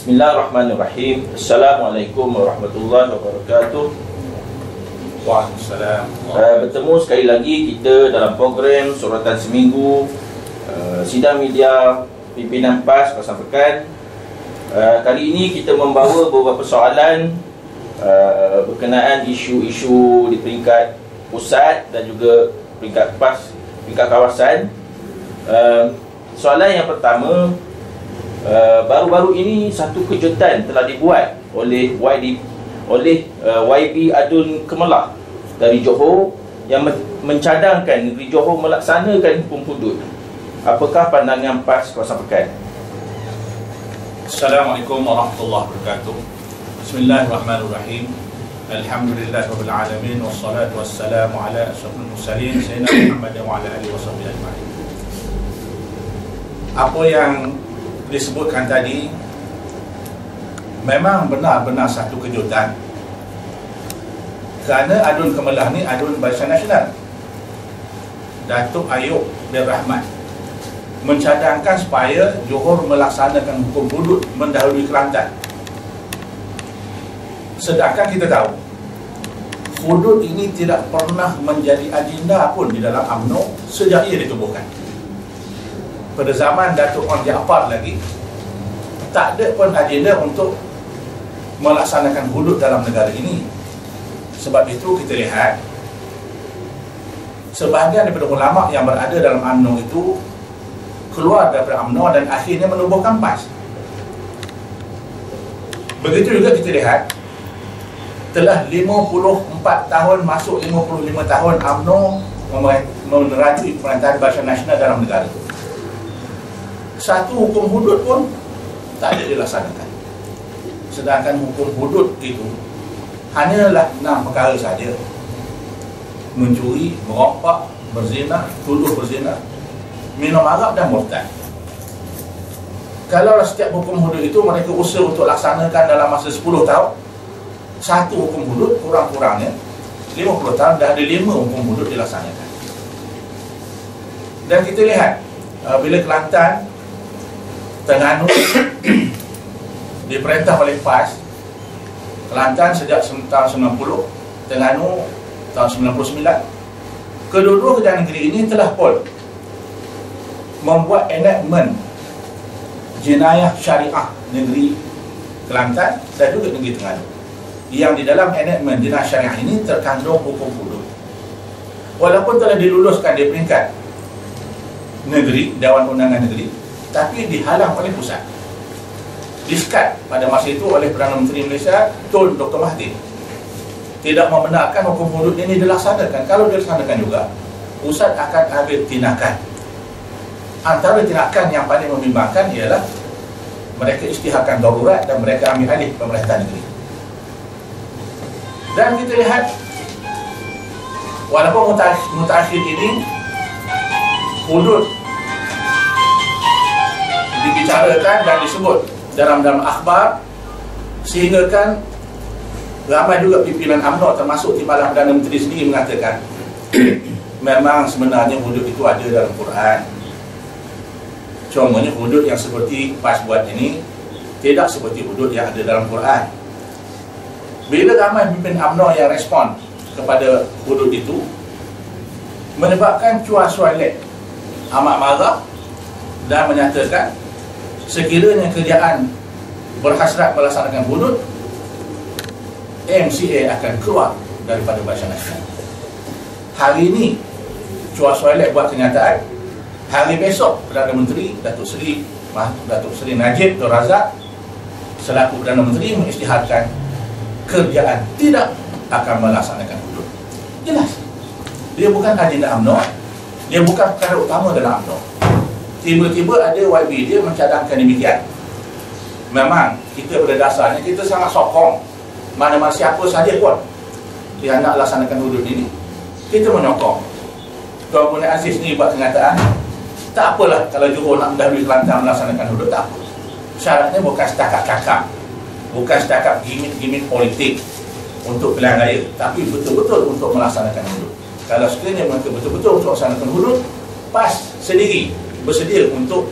Bismillahirrahmanirrahim. Assalamualaikum warahmatullahi wabarakatuh. Waalaikumsalam. Bertemu sekali lagi kita dalam program Sorotan Seminggu, sidang media pimpinan PAS Kawasan Pekan. Kali ini kita membawa beberapa soalan berkenaan isu-isu di peringkat pusat dan juga peringkat PAS, peringkat kawasan. Soalan yang pertama, baru-baru ini satu kejutan telah dibuat oleh YB Adun Kemelah dari Johor yang mencadangkan negeri Johor melaksanakan hukum hudud. Apakah pandangan PAS Kawasan Pekan? Assalamualaikum warahmatullahi wabarakatuh. Bismillahirrahmanirrahim. Alhamdulillahirabbil alamin wassalatu wassalamu ala asyrafil mursalin sayyidina Muhammad wa ala alihi washabbihi ajma'in. Apa yang disebutkan tadi memang benar-benar satu kejutan, kerana Adun Kemelah ni Adun Barisan Nasional, Datuk Ayub bin Rahmat, mencadangkan supaya Johor melaksanakan hukum hudud mendahului Kelantan. Sedangkan kita tahu hudud ini tidak pernah menjadi agenda pun di dalam UMNO sejak ia ditubuhkan. Pada zaman Datuk Wan Jaafar lagi, tak ada pun agenda untuk melaksanakan hudud dalam negara ini. Sebab itu kita lihat sebahagian daripada ulama yang berada dalam UMNO itu keluar daripada UMNO dan akhirnya menubuhkan PAS. Begitu juga kita lihat telah 54 tahun masuk 55 tahun UMNO menerajui Pemerintahan Barisan Nasional dalam negara. Satu hukum hudud pun tak ada dilaksanakan. Sedangkan hukum hudud itu hanyalah 6 perkara saja: mencuri, merompak, berzina, tuduh berzina, minum arak dan murtad. Kalau setiap hukum hudud itu mereka usaha untuk laksanakan dalam masa 10 tahun, satu hukum hudud kurang-kurangnya 50 tahun dah ada 5 hukum hudud dilaksanakan. Dan kita lihat bila Kelantan, Terengganu diperintah oleh PAS, Kelantan sejak tahun 90, Terengganu tahun 99, kedua-dua kedua negeri ini telah pun membuat enactment jenayah syariah negeri Kelantan dan juga negeri Terengganu, yang di dalam enactment jenayah syariah ini terkandung hukum hudud. Walaupun telah diluluskan di peringkat negeri, Dewan Undangan Negeri, tapi dihalang oleh pusat. Diskat pada masa itu oleh Perdana Menteri Malaysia Tun Dr. Mahathir, tidak membenarkan hukum hudud ini dilaksanakan. Kalau dilaksanakan juga, pusat akan ambil tindakan. Antara tindakan yang paling membimbangkan ialah mereka isytiharkan darurat dan mereka ambil alih pemerintahan negeri. Dan kita lihat walaupun mutakhir ini hudud dibicarakan dan disebut dalam akhbar, sehingga kan ramai juga pimpinan UMNO termasuk Timbalan Perdana Menteri sendiri mengatakan memang sebenarnya hudud itu ada dalam Quran. Cumanya hudud yang seperti PAS buat ini tidak seperti hudud yang ada dalam Quran. Bila ramai pimpinan UMNO yang respon kepada hudud itu, menyebabkan Chua Soilet amat marah dan menyatakan sekiranya kerajaan berhasrat melaksanakan hudud, MCA akan keluar daripada Barisan Nasional. Hari ini Chua Soilet buat kenyataan, hari besok Perdana Menteri Datuk Seri Najib Tun Razak selaku Perdana Menteri mengisytiharkan kerajaan tidak akan melaksanakan hudud. Jelas dia bukan agenda UMNO, dia bukan perkara utama dalam UMNO. Tiba-tiba ada YB dia mencadangkan demikian. Memang kita pada dasarnya kita sangat sokong mana-mana siapa saja pun yang nak laksanakan hudud ini, kita menyokong. Tuan Puteri Aziz ni buat kenyataan, tak apalah kalau Johor nak mendahului Kelantan melaksanakan hudud, tak apa. Syaratnya bukan setakat cakap, bukan setakat gimmick politik untuk pilihan raya, tapi betul-betul untuk melaksanakan hudud. Kalau sekiranya mereka betul-betul untuk melaksanakan hudud, PAS sendiri bersedia untuk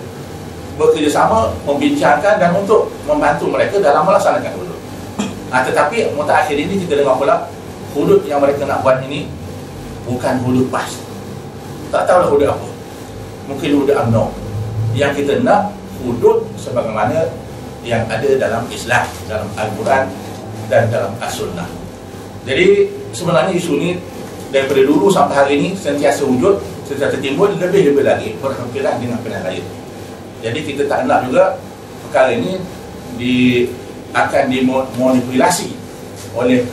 bekerjasama, membincangkan dan untuk membantu mereka dalam melaksanakan hudud. Tetapi mutakhir ini kita dengar pula hudud yang mereka nak buat ini bukan hudud PAS. Tak tahulah hudud apa. Mungkin hudud UMNO. Yang kita nak hudud sebagaimana yang ada dalam Islam, dalam Al-Quran dan dalam As-Sunnah. Jadi sebenarnya isu ini daripada dulu sampai hari ini sentiasa wujud, sentiasa timbul, lebih-lebih lagi berhampiran dengan pilihan raya. Jadi kita tak nak juga perkara ini akan dimanipulasi oleh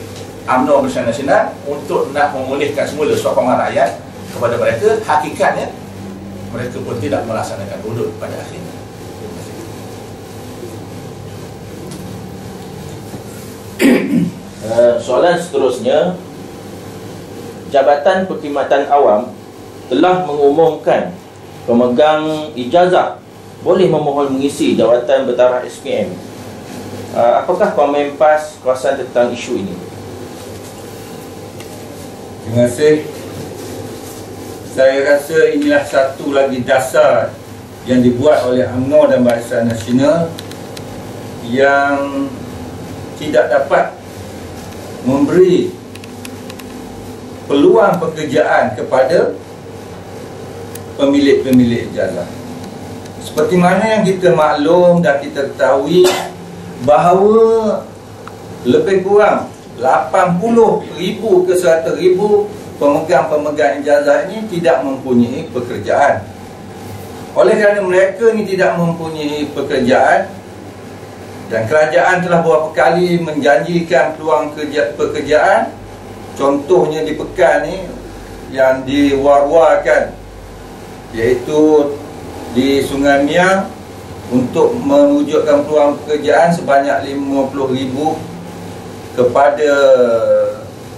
UMNO Barisan Nasional untuk nak memulihkan semula sokongan rakyat kepada mereka. Hakikatnya mereka pun tidak melaksanakan hudud pada akhirnya. Soalan seterusnya, Jabatan Perkhidmatan Awam telah mengumumkan pemegang ijazah boleh memohon mengisi jawatan bertaraf SPM. Apakah komen PAS kuasa tentang isu ini? Terima kasih. Saya rasa inilah satu lagi dasar yang dibuat oleh UMNO dan Barisan Nasional yang tidak dapat memberi peluang pekerjaan kepada pemilik-pemilik ijazah. Seperti mana yang kita maklum dan kita ketahui bahawa lebih kurang 80,000 ke 100,000 pemegang-pemegang ijazah ini tidak mempunyai pekerjaan. Oleh kerana mereka ini tidak mempunyai pekerjaan dan kerajaan telah beberapa kali menjanjikan peluang pekerjaan, contohnya di Pekan ni yang diwar-warkan, iaitu di Sungai Miang untuk mewujudkan peluang pekerjaan sebanyak 50,000 kepada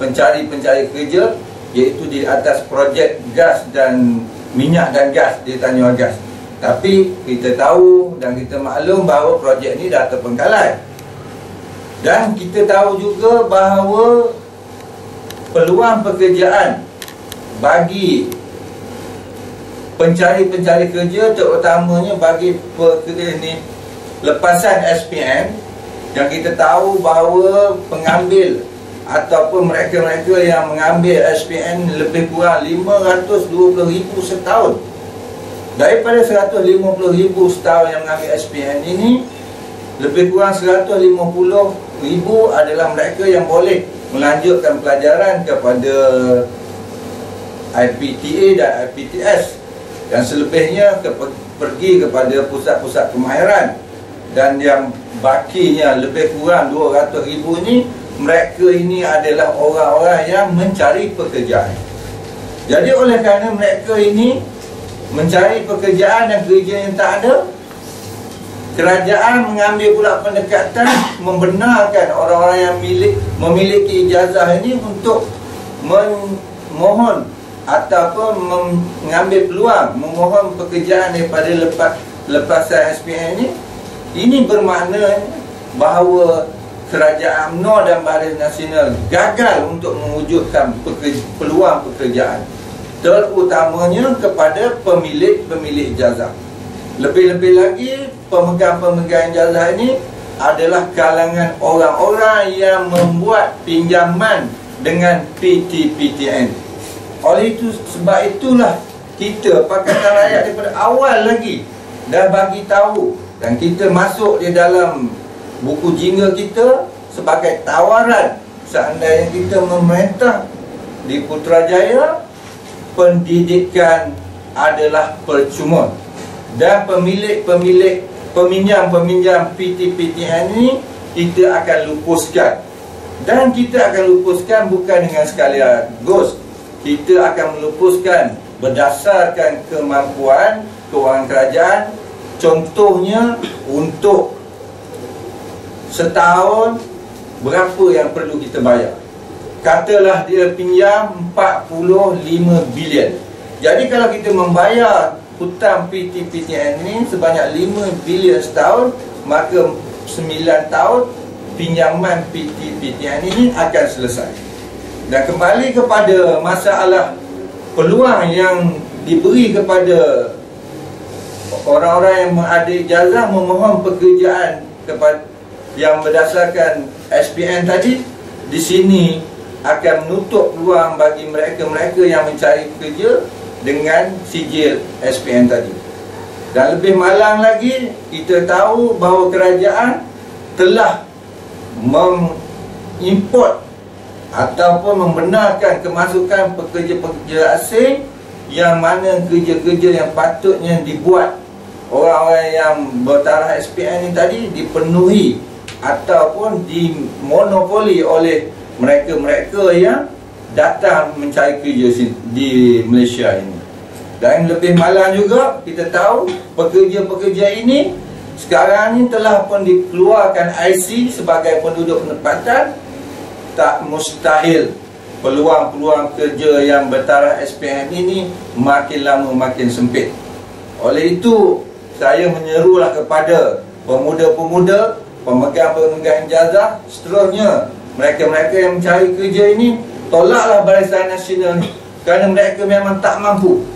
pencari-pencari kerja, iaitu di atas projek gas dan minyak dan gas di Tanjung Agas. Tapi kita tahu dan kita maklum bahawa projek ini dah terbengkalai. Dan kita tahu juga bahawa peluang pekerjaan bagi pencari-pencari kerja, terutamanya bagi lepasan SPM, yang kita tahu bahawa pengambil ataupun mereka-mereka yang mengambil SPM lebih kurang 520,000 setahun. Daripada 150,000 setahun yang mengambil SPM ini, lebih kurang 150,000 adalah mereka yang boleh melanjutkan pelajaran kepada IPTA dan IPTS, dan selebihnya pergi kepada pusat-pusat kemahiran. Dan yang bakinya lebih kurang 200,000 ini, mereka ini adalah orang-orang yang mencari pekerjaan. Jadi oleh kerana mereka ini mencari pekerjaan dan kerja yang tak ada, kerajaan mengambil pula pendekatan membenarkan orang-orang yang memiliki ijazah ini untuk memohon ataupun mengambil peluang memohon pekerjaan daripada lepasan SPM ini. Ini bermakna bahawa kerajaan UMNO dan Barisan Nasional gagal untuk mewujudkan peluang pekerjaan, terutamanya kepada pemilik-pemilik ijazah. Lebih-lebih lagi, pemegang-pemegang ijazah ini adalah kalangan orang-orang yang membuat pinjaman dengan PT-PTN. Oleh itu, sebab itulah kita Pakatan Rakyat daripada awal lagi dah bagi tahu, dan kita masuk di dalam buku jingga kita sebagai tawaran seandainya kita memerintah di Putrajaya, pendidikan adalah percuma, dan peminjam-peminjam PT-PTN ini kita akan lupuskan. Dan kita akan lupuskan bukan dengan sekaligus, kita akan melupuskan berdasarkan kemampuan kewangan kerajaan. Contohnya, untuk setahun berapa yang perlu kita bayar. Katalah dia pinjam 45 bilion. Jadi kalau kita membayar hutang PT-PTN ini sebanyak 5 bilion setahun, maka 9 tahun pinjaman PT-PTN ini akan selesai. Dan kembali kepada masalah peluang yang diberi kepada orang-orang yang ada ijazah memohon pekerjaan kepada yang berdasarkan SPN tadi, di sini akan menutup peluang bagi mereka-mereka yang mencari kerja dengan sijil SPN tadi. Dan lebih malang lagi, kita tahu bahawa kerajaan telah mengimport ataupun membenarkan kemasukan pekerja-pekerja asing, yang mana kerja-kerja yang patutnya dibuat orang-orang yang bertaraf SPN ini tadi dipenuhi ataupun dimonopoli oleh mereka-mereka yang datang mencari kerja di Malaysia ini. Dan lebih malang juga, kita tahu pekerja-pekerja ini sekarang ni telah pun dikeluarkan IC sebagai penduduk penempatan. Tak mustahil peluang-peluang kerja yang bertaraf SPN ini makin lama makin sempit. Oleh itu, saya menyerulah kepada pemuda-pemuda, pemegang-pemegang ijazah, seterusnya mereka-mereka yang mencari kerja ini, tolaklah Barisan Nasional ni, kerana mereka memang tak mampu.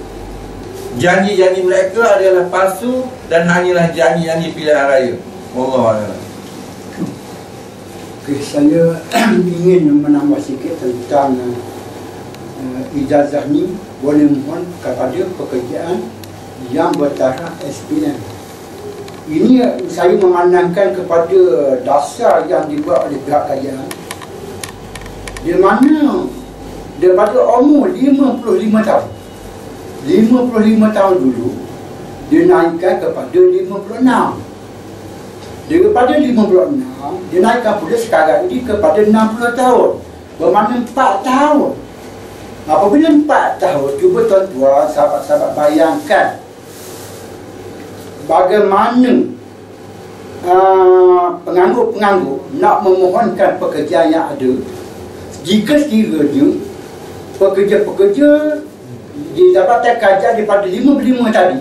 Janji-janji mereka adalah palsu dan hanyalah janji-janji pilihan raya. Wallahualam. Okay, saya ingin menambah sikit tentang ijazah ni boleh mohon kepada pekerjaan yang bertaraf SPN. Ini saya memandangkan kepada dasar yang dibuat oleh pihak kerajaan, di mana daripada umur 55 tahun 55 tahun dulu dinaikkan kepada 56. Daripada 56 dinaikkan pula sekarang ini kepada 60 tahun. Bermakna 4 tahun. Apabila 4 tahun, cuba tuan-tuan, sahabat-sahabat bayangkan bagaimana penganggur-penganggur nak memohonkan pekerjaan yang ada jika sekiranya pekerja-pekerja di Jabatan Kerajaan daripada 55 tadi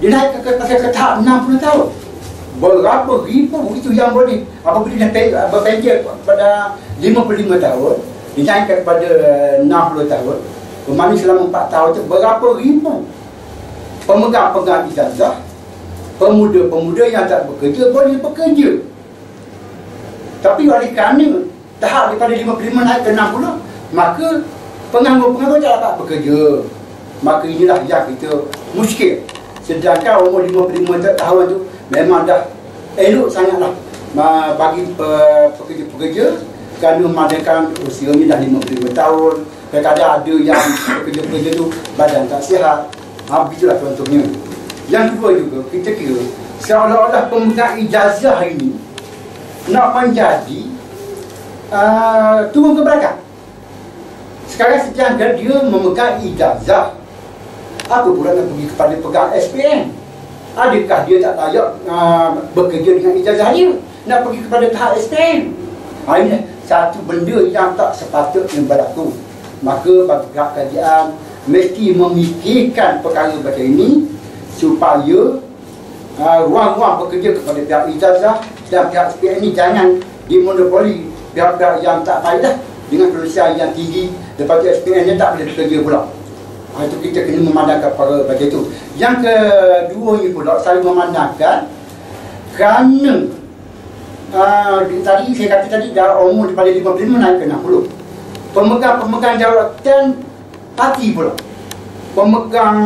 dinaikkan ke tahap 60 tahun. Berapa ribu itu yang boleh, apabila dia berpenjara pada 55 tahun dinaikkan kepada 60 tahun, bermakna selama 4 tahun itu berapa ribu pemegang-pemegang ijazah, pemuda-pemuda yang tak bekerja boleh bekerja. Tapi oleh kerana tahap daripada 55 naik ke 60, maka penganggur-penganggur tak dapat bekerja. Maka inilah yang kita muskil. Sedangkan umur 55 tahun tu memang dah elok sangatlah bagi pekerja-pekerja, kerana memandangkan usianya dah 55 tahun. Kadang-kadang ada yang pekerja-pekerja tu badan tak sihat. Begitulah contohnya. Yang kedua juga, kita kira seolah-olah pemegang ijazah ini nak menjadi turun ke belakang. Sekarang sedangkan dia memegang ijazah, apa pula nak pergi kepada pegang SPN? Adakah dia tak layak bekerja dengan ijazah dia, nak pergi kepada tahap SPN? Ini satu benda yang tak sepatutnya berlaku. Maka bagi pihak kerajaan mesti memikirkan perkara macam ini, supaya ruang-ruang bekerja kepada pihak ijazah dan pihak SPN ini jangan dimonopoli pihak-pihak yang tak faedah dengan kelulusan yang tinggi. Lepas tu SPN dia tak boleh bekerja pula. Itu kita kena memandangkan perkara macam itu. Yang kedua ni pula, saya memandangkan kerana tadi saya kata tadi dah umur daripada 55 naik ke 60. Pemegang-pemegang jawatan parti pula, pemegang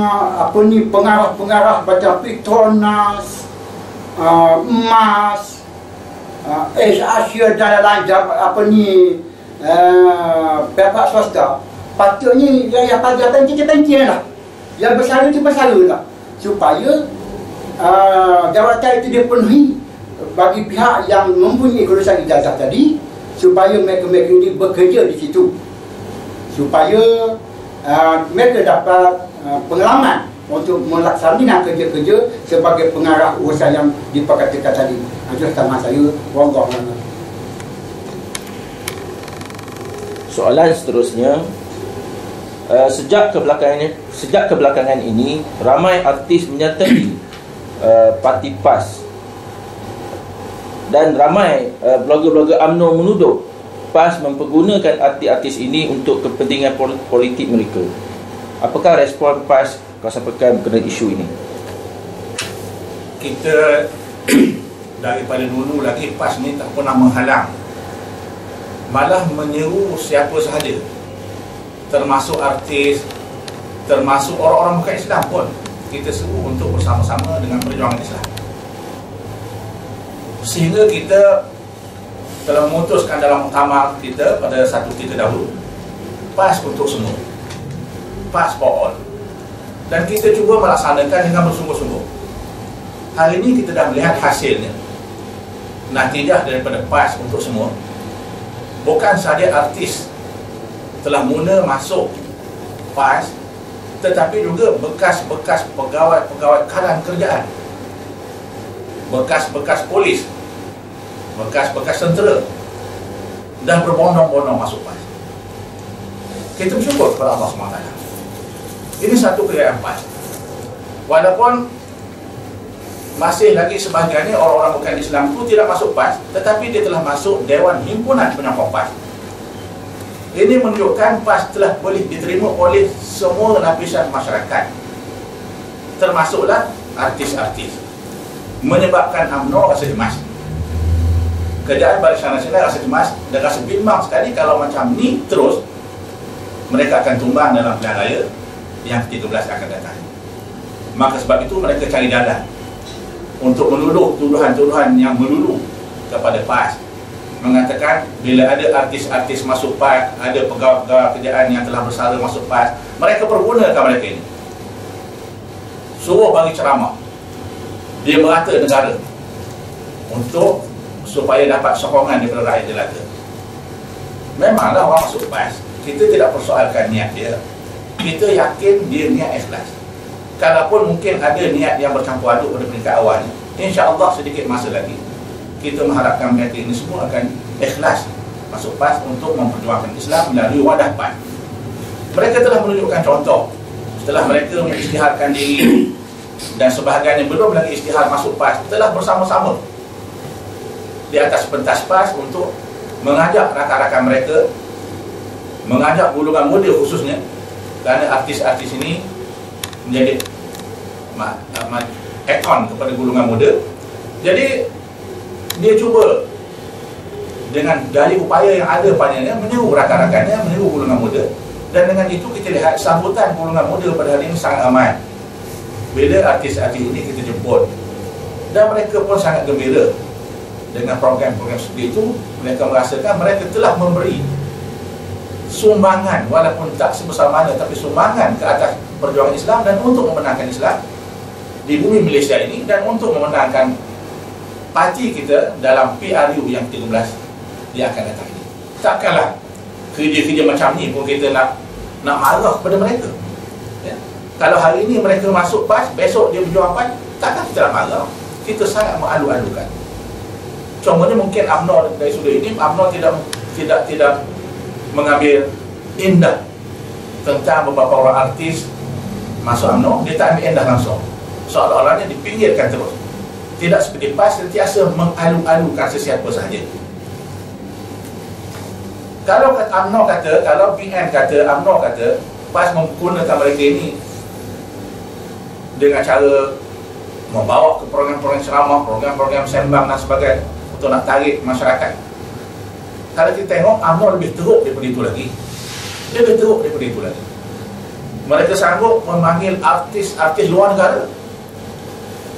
pengarah-pengarah macam Petronas, Emas, Asia dan lain-lain pihak swasta, patutnya yang jabatan pencen lah, yang bersara tu bersara lah, supaya jawatan itu dia penuhi bagi pihak yang mempunyai kelulusan ijazah tadi, supaya mereka-mereka ini bekerja di situ, supaya mereka dapat pengalaman untuk melaksanakan kerja-kerja sebagai pengarah urusan yang diperkatakan tadi. Itu tambahan saya. Wallahualam. Soalan seterusnya, sejak kebelakangan ini ramai artis menyertai parti PAS, dan ramai blogger-blogger UMNO menuduh PAS mempergunakan artis-artis ini untuk kepentingan politik mereka. Apakah respon PAS Kawasan Pekan mengenai isu ini? kita daripada dulu lagi PAS ni tak pernah menghalang, malah menyeru siapa sahaja, termasuk artis, termasuk orang-orang bukan Islam pun, kita seru untuk bersama-sama dengan perjuangan Islam. Sehingga kita telah memutuskan dalam muktamar kita pada satu kita dahulu, PAS untuk semua, PAS for all. Dan kita cuba melaksanakan dengan bersungguh-sungguh. Hari ini kita dah melihat hasilnya. Natijah daripada PAS untuk semua, bukan sahaja artis telah mula masuk PAS, tetapi juga bekas-bekas pegawai-pegawai kanan kerjaan, bekas-bekas polis, bekas-bekas tentera dah berbondong-bondong masuk PAS. Kita bersyukur kepada Allah SWT. Ini satu kejayaan PAS. Walaupun masih lagi sebahagiannya orang-orang bukan Islam itu tidak masuk PAS, tetapi dia telah masuk Dewan Himpunan Penyokong PAS. Ini menunjukkan PAS telah boleh diterima oleh semua lapisan masyarakat, termasuklah artis-artis. Menyebabkan UMNO rasa cemas, kerajaan Barisan Nasional rasa cemas dan rasa bimbang sekali kalau macam ni terus mereka akan tumbang dalam pilihan raya yang ke-13 akan datang. Maka sebab itu mereka cari jalan untuk meluluh tuduhan-tuduhan yang melulu kepada PAS, mengatakan bila ada artis-artis masuk PAS, ada pegawai-pegawai kerjaan yang telah bersara masuk PAS, mereka pergunakan mereka ini, suruh bagi ceramah, dia merata negara untuk supaya dapat sokongan daripada rakyat jelata. Memanglah orang masuk PAS, kita tidak persoalkan niat dia, kita yakin dia niat ikhlas. Kalaupun mungkin ada niat yang bercampur aduk pada peringkat awalnya, insya-Allah sedikit masa lagi kita mengharapkan mereka ini semua akan ikhlas masuk PAS untuk memperjuangkan Islam melalui wadah PAS. Mereka telah menunjukkan contoh setelah mereka mengisytiharkan diri, dan sebahagian yang belum lagi isytihar masuk PAS telah bersama-sama di atas pentas PAS untuk mengajak rakan-rakan mereka, mengajak golongan muda khususnya, kerana artis-artis ini menjadi ikon kepada golongan muda. Jadi dia cuba dengan dari upaya yang ada padanya meniru rakan-rakannya, meniru golongan muda, dan dengan itu kita lihat sambutan golongan muda pada hari ini sangat ramai bila artis-artis ini kita jemput, dan mereka pun sangat gembira dengan program-program seperti itu. Mereka merasakan mereka telah memberi sumbangan, walaupun tak sebesar mana, tapi sumbangan ke atas perjuangan Islam dan untuk memenangkan Islam di bumi Malaysia ini, dan untuk memenangkan parti kita dalam PRU yang ke-13 yang akan datang ini. Takkanlah kerja-kerja macam ni pun kita nak marah kepada mereka, ya? Kalau hari ini mereka masuk PAS, besok dia berjuang PAS, takkan kita nak marah. Kita sangat mengalu-alukan. Contohnya mungkin UMNO dari sudut ini, UMNO tidak mengambil indah tentang beberapa orang artis masuk UMNO. Dia tak ambil indah langsung, seolah-olahnya dipinggirkan terus. Tidak seperti PAS sentiasa mengalu-alukan sesiapa sahaja. Kalau UMNO kata, kalau BN kata, UMNO kata PAS menggunakan mereka ini dengan cara membawa ke program-program ceramah, program-program sembang dan sebagainya untuk nak tarik masyarakat. Kalau kita tengok, UMNO lebih teruk daripada itu lagi. Lebih teruk daripada itu lagi. Mereka sanggup memanggil artis-artis luar negara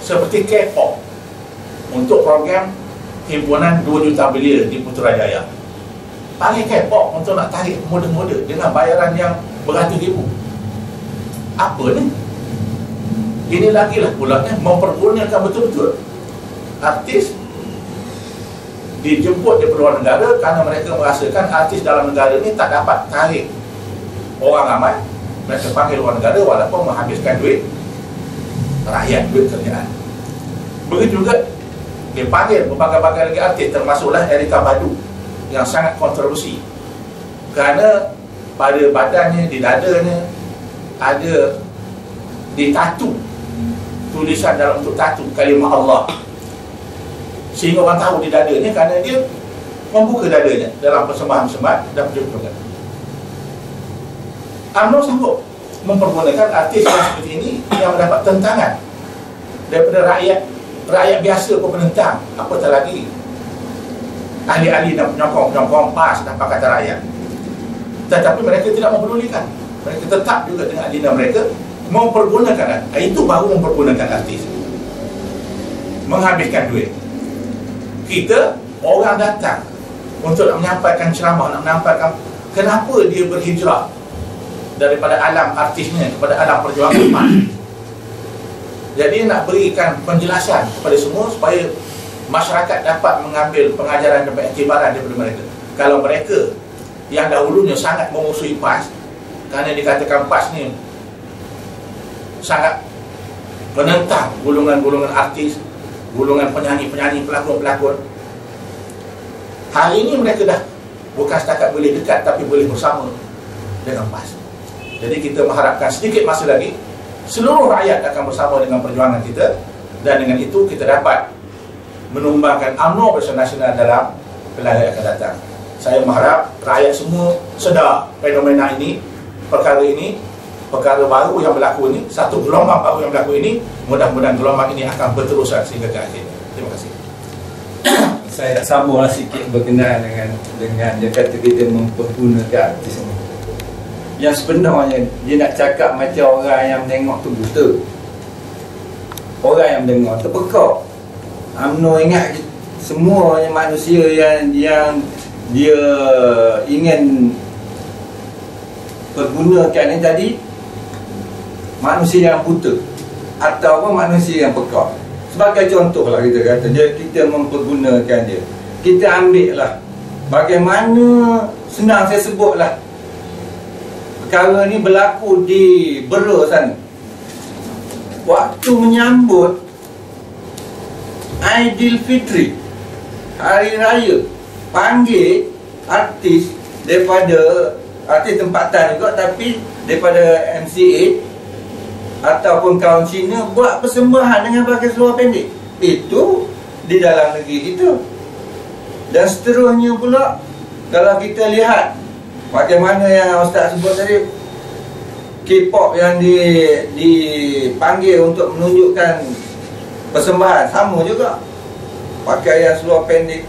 seperti K-pop untuk program himpunan 2 juta belia di Putrajaya. Panggil K-pop untuk nak tarik muda-muda dengan bayaran yang beratus-ribu. Apa ni? Ini lagi lah pulanya mempergunakan betul-betul artis dijemput di luar negara kerana mereka merasakan artis dalam negara ni tak dapat tarik orang ramai. Mereka panggil luar negara walaupun menghabiskan duit rakyat, duit kerjaan. Begitu juga dia panggil berbagai-bagai lagi artis, termasuklah Erykah Badu yang sangat kontroversi kerana pada badannya, di dadanya ada ditatu tulisan dalam bentuk tatu kalimah Allah, sehingga orang tahu di dadanya kerana dia membuka dadanya dalam persembahan-persembahan dan perjuangan. UMNO sanggup mempergunakan artis yang seperti ini yang mendapat tentangan daripada rakyat rakyat biasa pun menentang, apatah lagi ahli-ahli dan penyokong-penyokong PAS dan Pakatan Rakyat. Tetapi mereka tidak mempedulikan. Mereka tetap juga dengan agenda mereka mempergunakan, itu baru mempergunakan artis, menghabiskan duit. Kita, orang datang untuk nak menyampaikan ceramah, nak menyampaikan kenapa dia berhijrah daripada alam artisnya kepada alam perjuangan PAS. Jadi nak berikan penjelasan kepada semua supaya masyarakat dapat mengambil pengajaran dan pengiktibaran daripada mereka. Kalau mereka yang dahulunya sangat memusuhi PAS kerana dikatakan PAS ni sangat menentang golongan-golongan artis, golongan penyanyi-penyanyi, pelakon-pelakon, hari ini mereka dah bukan setakat boleh dekat tapi boleh bersama dengan PAS. Jadi kita mengharapkan sedikit masa lagi seluruh rakyat akan bersama dengan perjuangan kita, dan dengan itu kita dapat menumbangkan UMNO Barisan Nasional dalam pilihan yang akan datang. Saya mengharap rakyat semua sedar fenomena ini, perkara baru yang berlaku ini, satu gelombang baru yang berlaku ini. Mudah-mudahan gelombang ini akan berterusan sehingga ke akhir. Terima kasih. Saya nak sambunglah sikit berkenaan dengan dia kata kita mempergunakan artis ini. Yang sebenarnya dia nak cakap macam orang yang menengok tu buta, orang yang mendengar terpekak. UMNO ingat semua manusia yang dia ingin pergunakan ni tadi manusia yang buta ataupun manusia yang pekak. Sebagai contoh lah kita kata kita mempergunakan dia, kita ambil lah bagaimana, senang saya sebut lah, perkara ni berlaku di Bera sana. Waktu menyambut Aidilfitri, Hari Raya, panggil artis daripada artis tempatan juga, tapi daripada MCA ataupun kaum Cina buat persembahan dengan pakai seluar pendek. Itu di dalam negeri kita. Dan seterusnya pula, kalau kita lihat bagaimana yang Ustaz sebut tadi, K-pop yang dipanggil untuk menunjukkan persembahan, sama juga pakaian seluar pendek,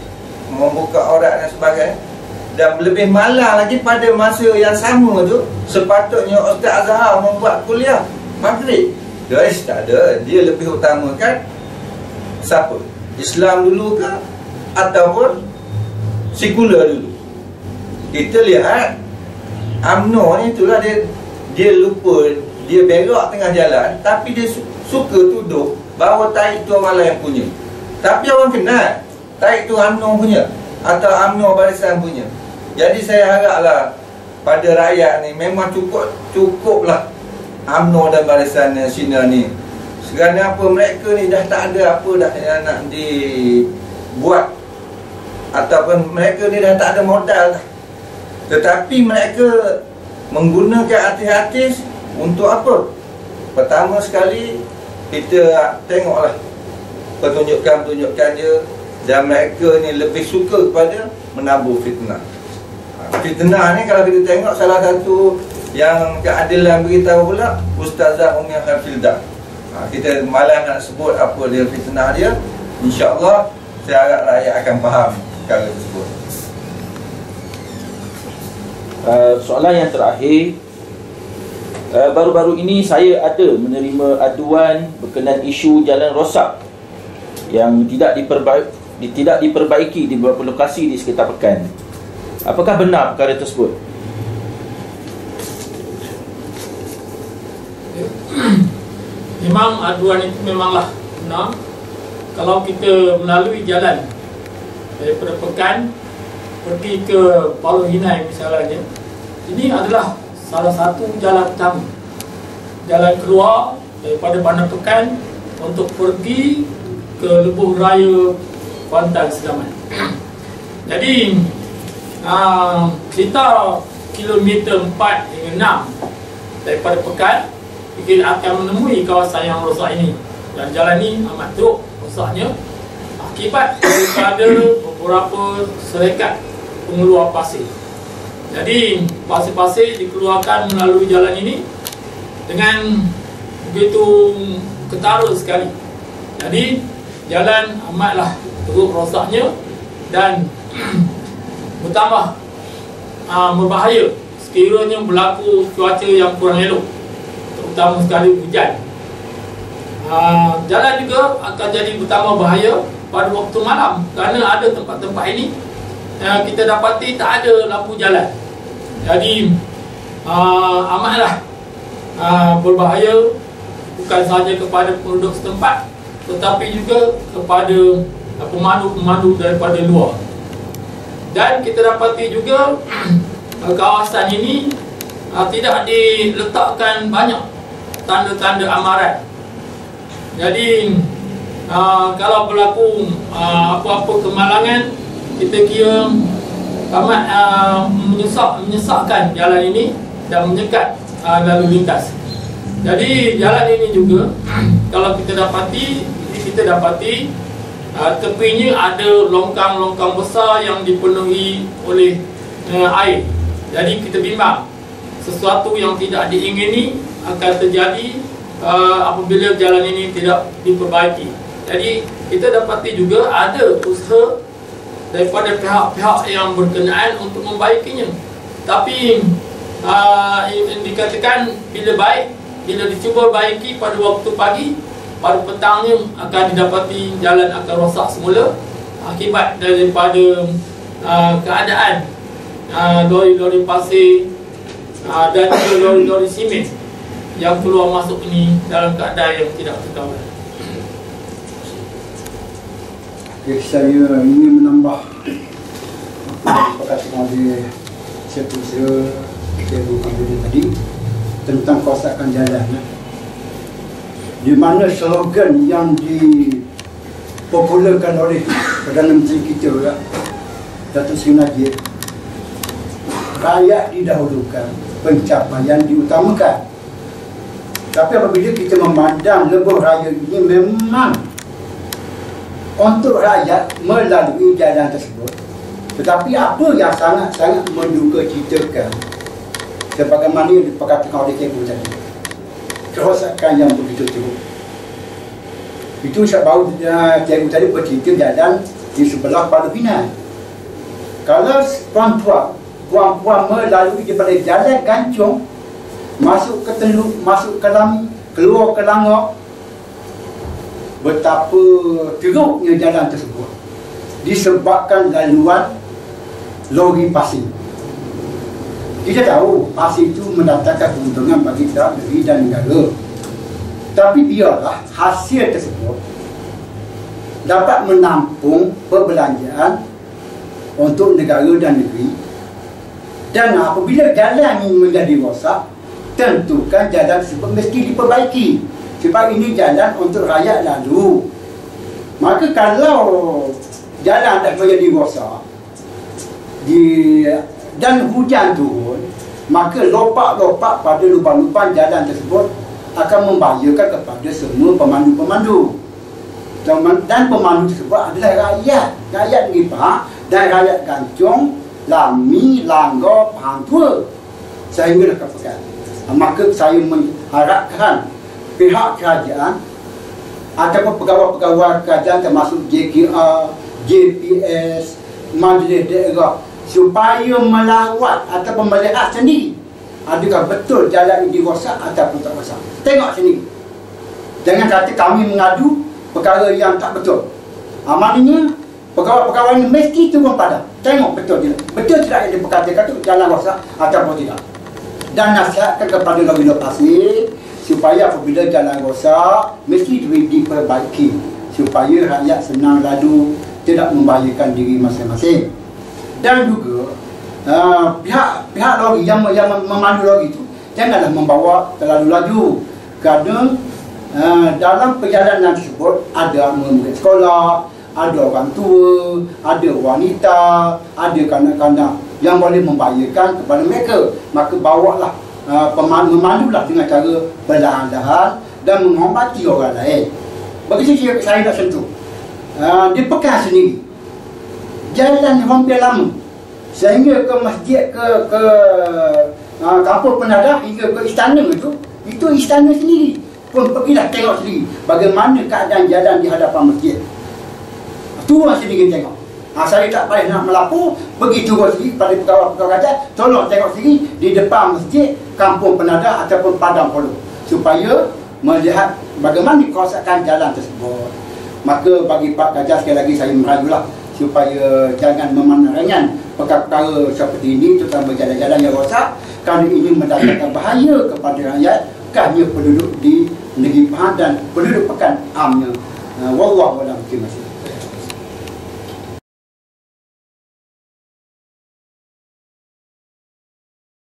membuka aurat dan sebagainya. Dan lebih malang lagi, pada masa yang sama tu sepatutnya Ustaz Azhar membuat kuliah maghrib. Guys, tak ada. Dia lebih utamakan siapa? Islam dulu ke ataupun sekular dulu? Kita lihat UMNO ni, itulah dia lupa, dia belok tengah jalan, tapi dia suka tuduh bahawa taik tu orang lain punya. Tapi orang kenal taik tu UMNO punya atau UMNO Barisan punya. Jadi saya haraplah pada rakyat ni memang cukuplah UMNO dan Barisan Cina ni. Kerana apa, mereka ni dah tak ada apa dah yang nak dibuat, ataupun mereka ni dah tak ada modal dah. Tetapi mereka menggunakan artis-artis untuk apa? Pertama sekali, kita tengoklah pertunjukan-pertunjukan dia, dan mereka ni lebih suka kepada menabur fitnah. Fitnah ni kalau kita tengok, salah satu yang keadilan beritahu pula Ustazah Umi Hafildah. Kita malas nak sebut apa dia fitnah dia. InsyaAllah saya harap rakyat akan faham perkara tersebut. Soalan yang terakhir, baru-baru ini saya ada menerima aduan berkenaan isu jalan rosak yang tidak diperbaiki di beberapa lokasi di sekitar Pekan. Apakah benar perkara tersebut? Memang aduan itu memanglah benar. Kalau kita melalui jalan daripada Pekan pergi ke Pulau Hinai misalnya, ini adalah salah satu jalan utama, jalan keluar daripada Bandar Pekan untuk pergi ke Lebuh Raya Kuantan Segamat. Jadi sekitar kilometer 4 hingga 6 daripada Pekan kita akan menemui kawasan yang rosak ini. Dan jalan ini amat teruk rosaknya akibat daripada beberapa syarikat pengeluar pasir. Jadi pasir-pasir dikeluarkan melalui jalan ini dengan begitu ketara sekali. Jadi jalan amatlah teruk rosaknya dan bertambah berbahaya sekiranya berlaku cuaca yang kurang elok, terutama sekali hujan. Jalan juga akan jadi bertambah bahaya pada waktu malam kerana ada tempat-tempat ini kita dapati tak ada lampu jalan. Jadi amatlah berbahaya bukan sahaja kepada penduduk setempat tetapi juga kepada pemandu-pemandu daripada luar. Dan kita dapati juga kawasan ini tidak diletakkan banyak tanda-tanda amaran. Jadi kalau berlaku apa-apa kemalangan, kita kira amat menyesakkan jalan ini dan menyekat lalu lintas. Jadi jalan ini juga kalau kita dapati tepinya ada longkang-longkang besar yang dipenuhi oleh air. Jadi kita bimbang sesuatu yang tidak diingini akan terjadi apabila jalan ini tidak diperbaiki. Jadi kita dapati juga ada usaha daripada pihak-pihak yang berkenaan untuk membaikinya. Tapi dikatakan bila dicuba baiki pada waktu pagi, pada petangnya akan didapati jalan akan rosak semula akibat daripada keadaan lori-lori pasir dan juga lori-lori simen yang keluar masuk ini dalam keadaan yang tidak terkawal. Saya ingin menambah apa perkataan oleh Setiausaha Cikgu Kamil tadi tentang kerosakan jalan, di mana slogan yang dipopularkan oleh Perdana Menteri kita, Datuk Seri Najib, rakyat didahulukan, pencapaian diutamakan. Tapi apabila kita memandang lebuh raya ini memang untuk rakyat melalui jalan tersebut, tetapi apa yang sangat-sangat menduga citakan sebagaimana yang diperkatakan oleh Cikgu tadi, kerosakan yang begitu teruk. Itu sebab Cikgu tadi bercerita jalan di sebelah Palu Pinang. Kalau puan-puan melalui daripada jalan Gancong masuk ke Teluk, masuk ke Lami, keluar ke Langor, betapa teruknya jalan tersebut disebabkan laluan lori pasir. Kita tahu pasir itu mendatangkan keuntungan bagi negeri dan negara. Tapi biarlah hasil tersebut dapat menampung perbelanjaan untuk negara dan negeri. Dan apabila jalan ini menjadi rosak, tentukan jalan tersebut mesti diperbaiki. Sebab ini jalan untuk rakyat lalu. Maka kalau jalan dah menjadi rosak dan hujan turun, maka lopak-lopak pada lubang-lubang jalan tersebut akan membahayakan kepada semua pemandu-pemandu. Dan pemandu tersebut adalah rakyat Nipah dan rakyat Gancong, Lami, Langgar, Pahang Tua sehingga dekat pekan. Maka saya mengharapkan pihak kerajaan ataupun pegawai-pegawai kerajaan termasuk JKR, JPS, Majlis Daerah supaya melawat ataupun melihat sendiri adakah betul jalan ini rosak ataupun tak rosak. Tengok sendiri. Jangan kata kami mengadu perkara yang tak betul. Maknanya pegawai-pegawai ini mesti turun padang. Tengok betul tidak. Betul tidak yang diperkatakan itu jalan rosak ataupun tidak. Dan nasihatkan kepada lori-lori pasir supaya apabila jalan rosak mesti diperbaiki supaya rakyat senang lalu, tidak membahayakan diri masing-masing. Dan juga pihak lori yang memandu lori itu janganlah membawa terlalu laju, kerana dalam perjalanan tersebut ada murid sekolah, ada orang tua, ada wanita, ada kanak-kanak yang boleh membahayakan kepada mereka. Maka bawalah memandulah dengan cara perlahan-lahan dan menghormati orang lain. Begitu saya nak sentuh di pekan sendiri, jalan hampir lama sehingga ke masjid, ke kampung penadah, hingga ke istana itu istana sendiri pun pergilah tengok sendiri bagaimana keadaan jalan di hadapan masjid. turun sendiri tengok. Saya tak payah nak melapor, pergi turun sendiri pada pegawai-pegawai kerajaan, tolong tengok sendiri di depan masjid, kampung penadah ataupun padang polo, supaya melihat bagaimana kerosakan jalan tersebut. Maka bagi Pak Kajah sekali lagi saya merajulah supaya jangan memandang ringan perkara-perkara seperti ini, terutama jalan-jalan yang rosak, kerana ini mendatangkan bahaya kepada rakyat, bukannya penduduk di negeri Pahang dan penduduk Pekan amnya. Wallahu a'lam. Terima kasih.